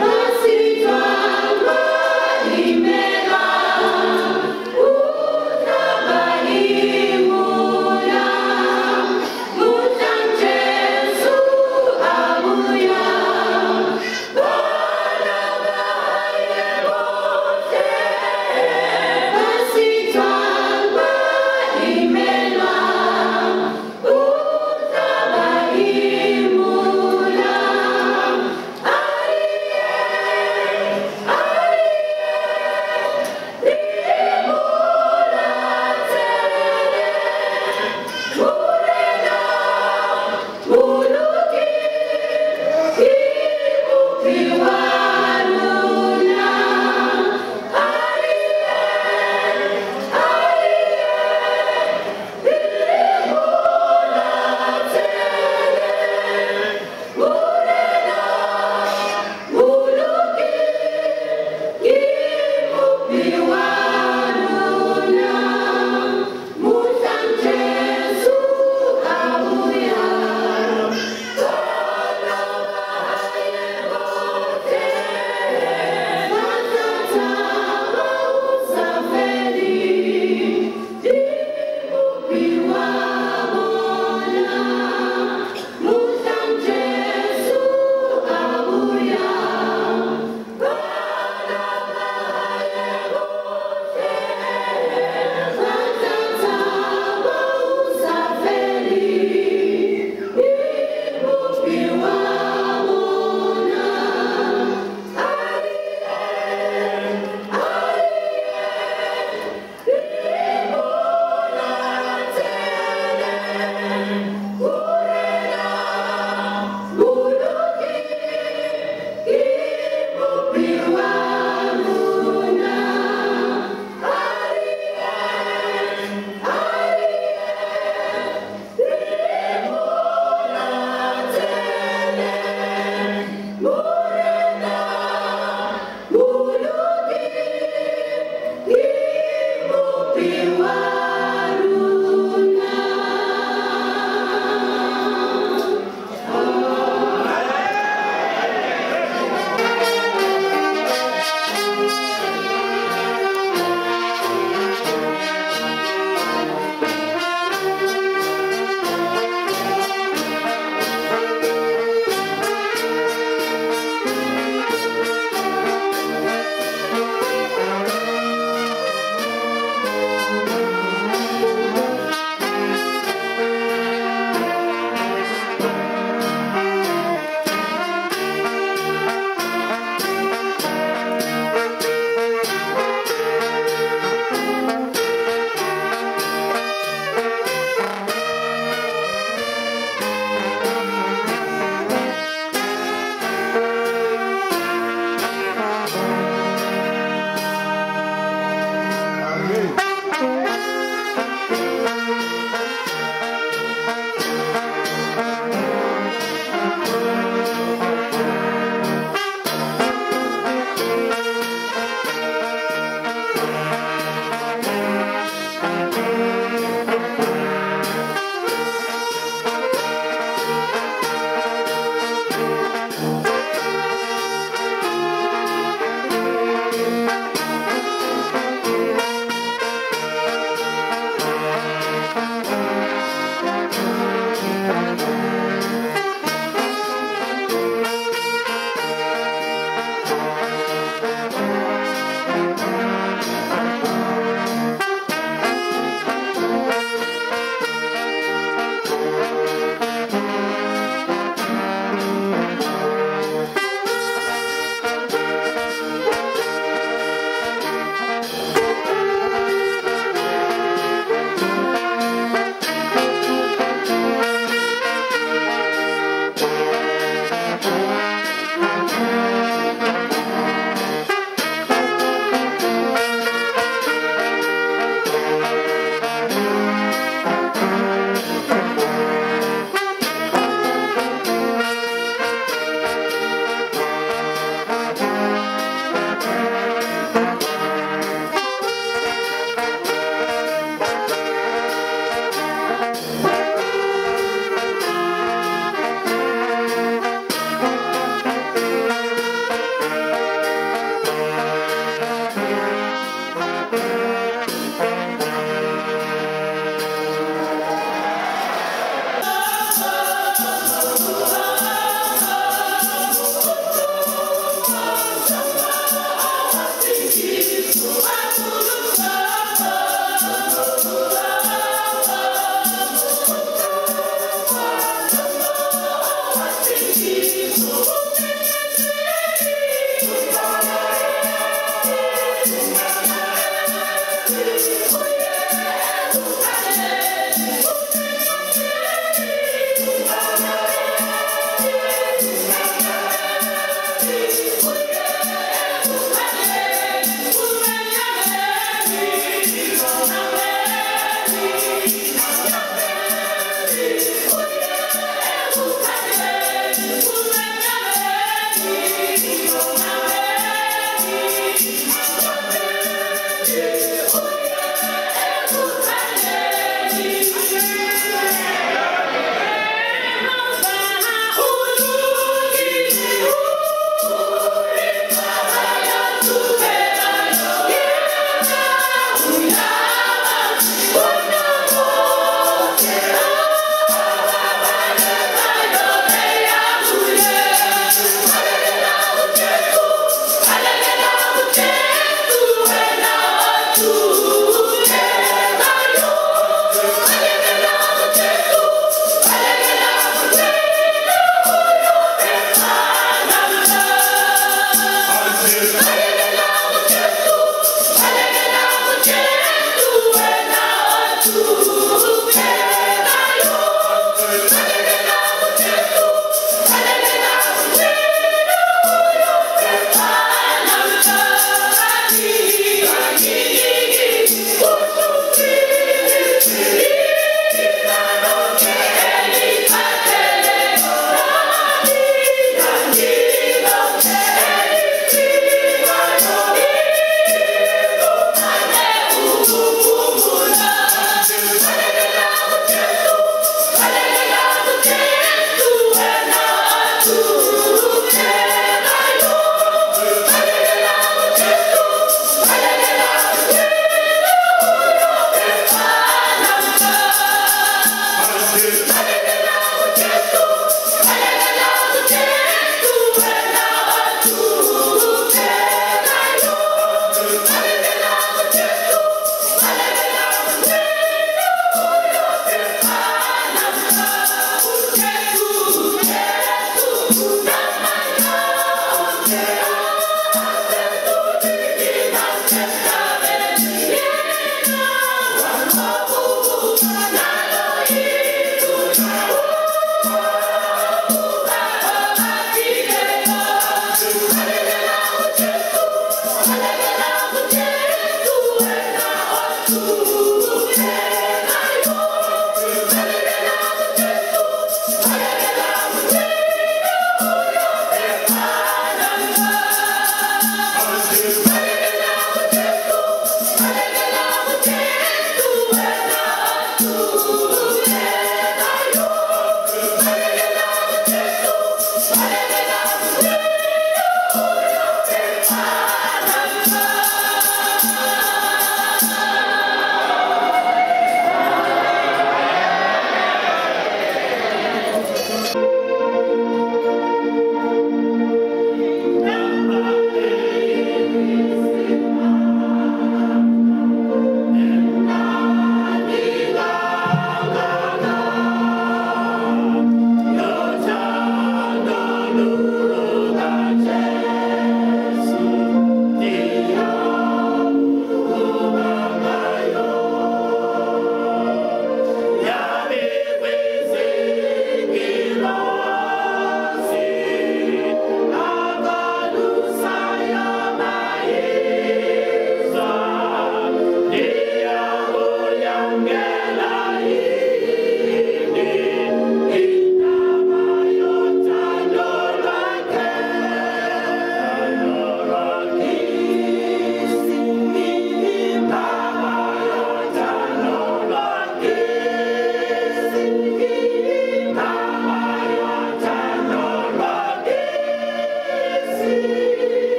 Pasitwa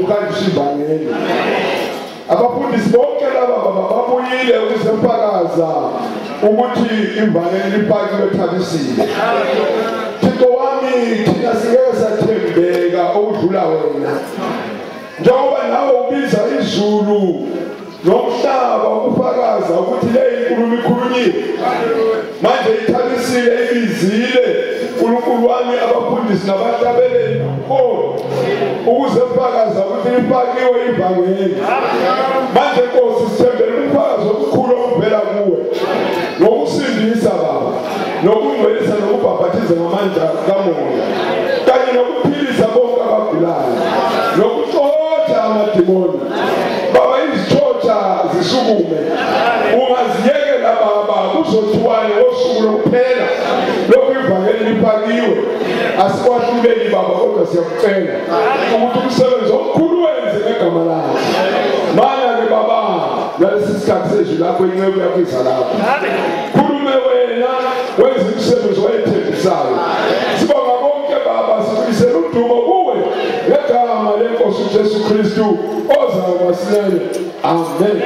ukuhanjiswa ivangeli. Abafundisi bonke laba babuyile ukuzempakaza ukuthi ivangeli lipakiwe ethabisile. Thixo wami, thina singeke sathembeka okudlula wena. Njengoba nawe ubiza izulu nomhlaba ukufakaza ukuthi le inkulumo ikhulunyiwe, manje ithabisile ibizile uNkulunkulu wami abafundisi nabahlabeleli nomholi ukuze ufakaza ukuthi lipakiwe ivangeli. Manje Nkosi sithembele umfakazi omkhulu ovela kuwe ngokusindisa Baba, nokungcwelisa nokubhabhathiza ngamandla kamoya, kanye nokuphilisa bonke abagulayo, nokuxotsha amadimoni. Baba, izixotsha zisukume, ungaziyekela Baba kuzothiwane ngosuku lokuphela lokhu ivangeli lipakiwe. Asikwahluleli Baba, kodwa siyakucela ukuthi umsebenzi omkhulu wenze ngegama lakho. Mana-ke Baba, ngalesi sikhathi sethu lapho inceku yakho iza lapho, khulume wena, wenze umsebenzi owayethembisayo. Sibonga bonke Baba, sibuyisela udumo kuwe ngegama leNkosi uJesu Kristu ozayo masinyane. Amen.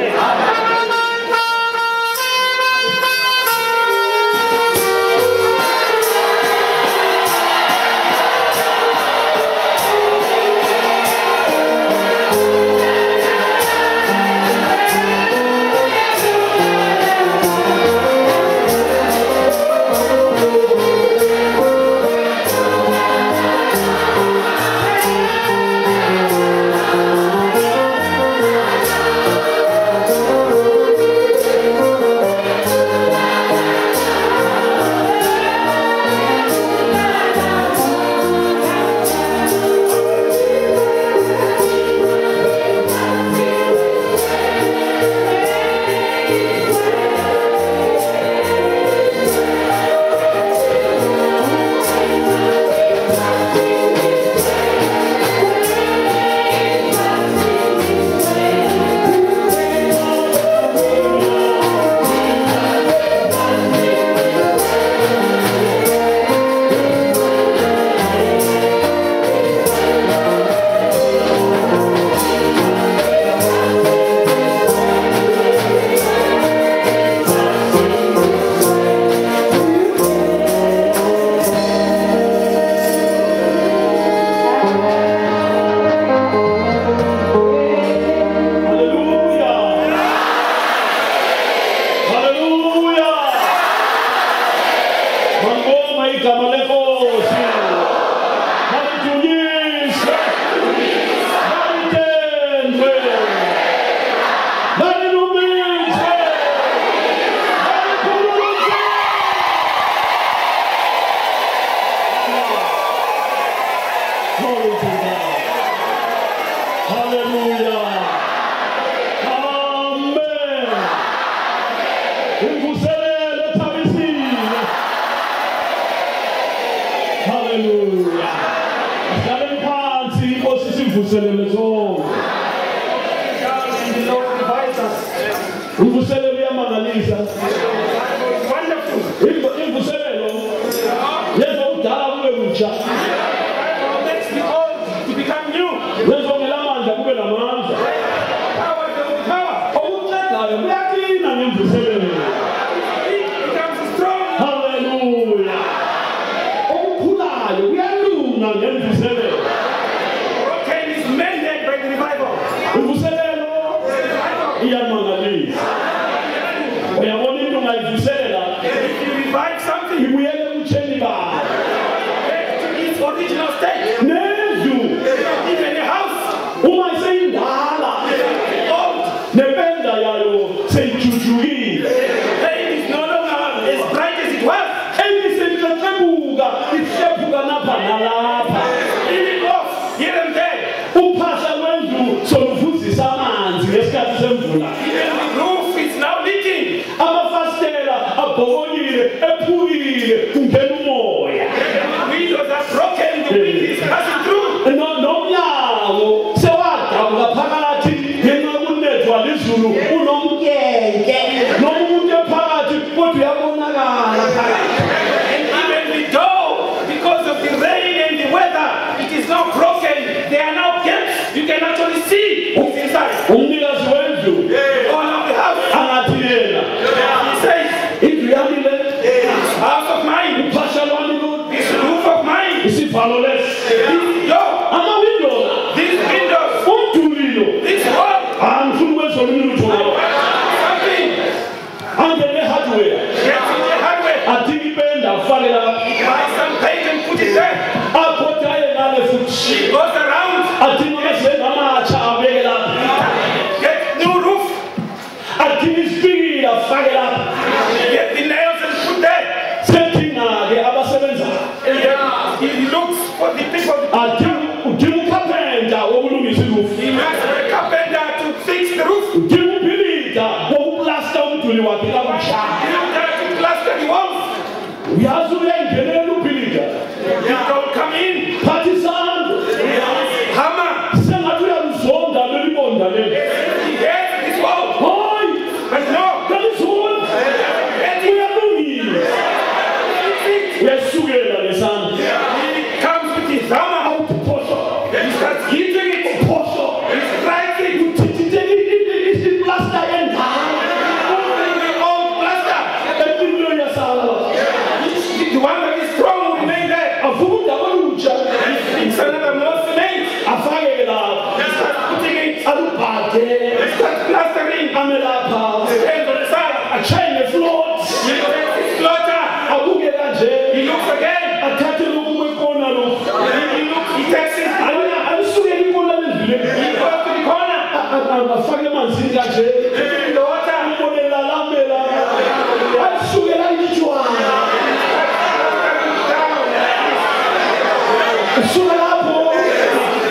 Because of the rain and the weather, it is now broken. They are now gaps. You can actually see who's inside. Umnikazi wendlu Owner of the house. angathi yena. He says, Indlu yami le, this house of mine, uphahla lwami lu, this roof of mine, isivalo lesi, this door, amawindo, these windows, umdulilo. this wall. Angifuni ukwenza olunye ulutho ngawo. Something. Angene hardware. Gets in the hardware. Adinga ipenda afake lapha. Buy some paint and put it there. Aphoda ngale futhi. She goes around. Adinga amazenge amatsha abeke lapha. Get new roof. Adinga isipikili afake lapha. Get the nails and put there. Sedinga-ke abasebenzayo. And then he looks for the people. Udinga ukhapenta wokulungisa irufu. He asks for a carpenter to fix the roof. Udinga ubhilida wokuplasta umduli wakhe kabutsha. You have to plaster the walls. Uyazi uyangenela ubhilida. You don't come in. Phatha isandla. Hammer. Sengathi uyalizonda leli bonda leli. Yes, this wall. Hayi, But no. kalizonda. Uyalungile. Uyasukela lesandla. He comes with his hammer. Awuphoso. Then he starts hitting it. Uphoso. He's striking. Uthithithele iplasta endala. Moving the old plaster. Empilo yasala. The one that is strong will remain there. Avunda olutsha. It's another more cement. Afake lapha. He starts putting it. Alubhade. He starts plastering. Ame lapha. Hands on the side. Achayine float. He takes his slaughter. Abuke kanje. He looks again. Athathe lokhu kwekona lokhu. He looks. He takes it. Alisukele ikona lendlule. He goes to the corner. Afake emanzini kanje. In the water. Umbonela lambela. Alisukela itshwana. Usuka lapho.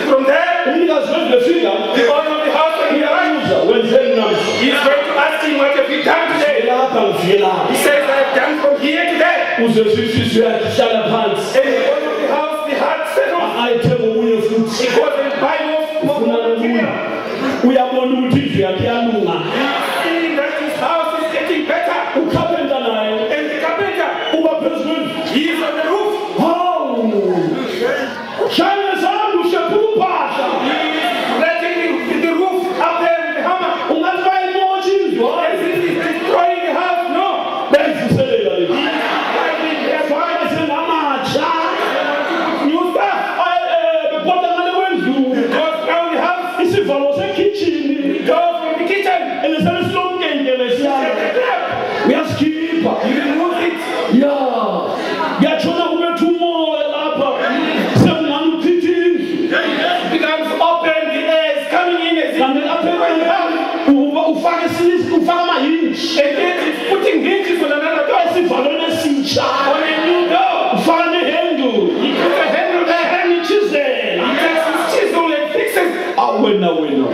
From there, Umnikazi wendlu efika. the owner of the house when he arrives, Wenzeni namhla. he's going to ask him, what have you done today? Lapha ngifike lapha. He says, I have done from here to there. Uze sifise uyahlala phansi. And the owner of the house, the heart settles. Ayithenge omunye futhi. He goes and buys more Ufuna material. uyabona ukuthi indlu yakhe iyalunga. Seeing that his house is getting better. Ukhapenta naye. And the carpenter, Uba phezu kwendlu. he is on the roof. Hawu. Shayina izandla ushephula uphahla. He is letting the roof up there with the hammer. Ungathi bayimosha indlu. As if he's destroying the house. No. Bayivuselela le. Finding their fire. Fake sengamatsha. New stuff. Bebhoda ngale kwendlu. Goes down the house. Isivalo sekitchini. Goes from the kitchen. Elesele silomkenge lesiyana. Uyasikhipha. You remove it. Ya. Ngiyatshona kubetha umoya lapha. Sekungani uchitha indlu. It becomes open. The air is coming in as if Kanti apha ufake amahinji. and then it's putting hinges on another door. Esivalweni esitsha. On a new door. Ufaka nehandle. He puts a handle there. Chisel. He takes his chisel and fixes. Awena.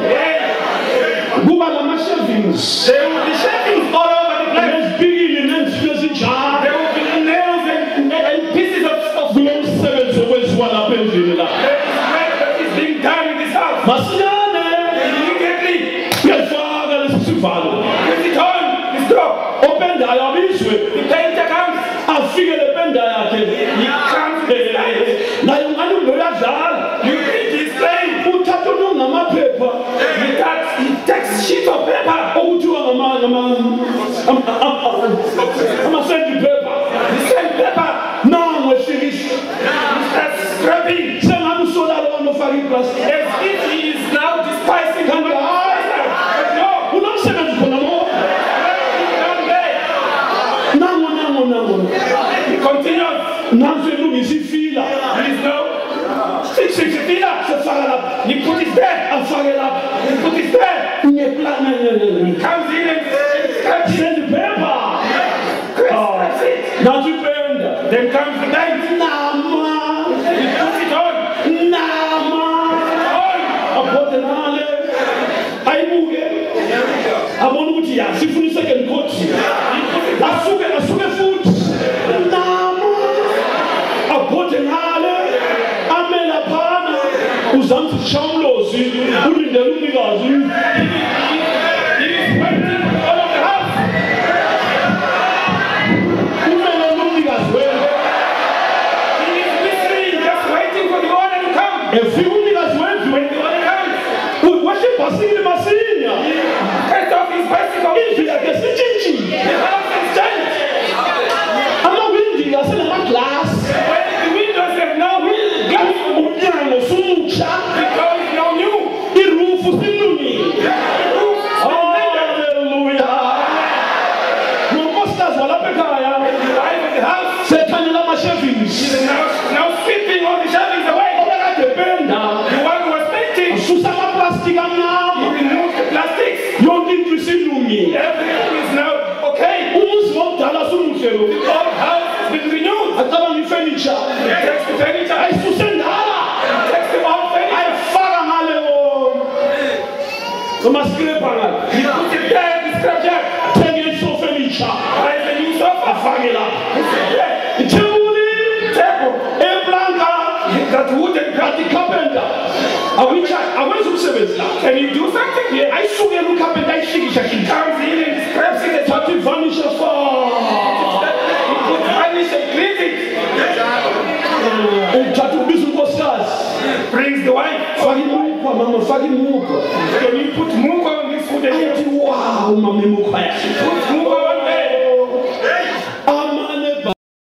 Yeah. Kuba lama-shavings. There will be shavings all over the place. Nezipikili nendlu ezinjalo. There will be nails and pieces of Kulo msebenzi okwenziwa lapha endlini la. there is work that is being done in this house. Masinyane. Immediately, Uyasifaka lesi sivalo. put it on this door. Opendayo abizwe. The painter comes. Afike le penda yakhe. He comes with his knife. Naye ungani uyadlala. You think he's playing. Uthatha ngamaphepha. He takes sheets of paper. Okuthiwa ama-sand paper. The same paper. Nangu ehlikihla. He starts scrubbing. Sengathi usolala abantu ofaka iplastiki. As if he is now despising him. But no. Unomsebenzi khona lo. Down there. Nangu. He continues. Nansi elungisa ifila. There is no. Fix the filler. Sefaka lapha. He put it there. Afake lapha. He put it there. Ngeplana. Comes in and scratches. Sand paper. That's it. Nansi ipenda. Then comes the night. Nama. He puts it on. Nama. On. Abhode ngale. Ayibuke. Abona ukuthi ya sifuna i-second coat. Asuke futhi. Nama. Abhode ngale. Amela phana. Uzama ukuthi shamlozi. Ulindele umnikazi. He is waiting all of the house. Umele umnikazi wena. He is listening, just waiting for the owner to come. Efika umnikazi wendlu. When the owner comes, What masikile masinya. Cut off his bicycle. Indlu yakhe sitshintshile. The house is changed. Amawindi asenamaglass. When the windows have now glass, Umnyango sumutsha. because it's now new. Irufu silungile. The roof is Hallelujah. Nonkosikazi walapha ekhaya the wife of the house sethanyela ama-shavings. is now sweeping all the shavings away. Obekade penda The one who was painting, ususa amaplastiki he amnyama. removed the plastics. Yonke into isilungile. Everything is now okay. Umuzi womdala sumuhle lo. The old house has been renewed. Acabanga ifurniture. He takes the furniture. Ayisuse ndala. He takes the old furniture. Ayifaka ngale ngomasikrepa ngale. He puts it there in the scrapyard. Thenge iso furniture. Buys a new sofa. Afake lapha. Puts it there. Ithebuli Table. eplanka That wooden kanti carpenter awenza umsebenzi la. Can you do something here? Ayisukela ucarpenter ayihlikisha He hlikisha. comes in and scraps it and Thatha ivanish fa. he puts varnish and cleans it. Uthatha ubiza unkosikazi. Brings the wife. Faka imukwa mama, faka imukwa. Can you put mugo on this wooden table? Ayithi wow mama imukwa yakhe.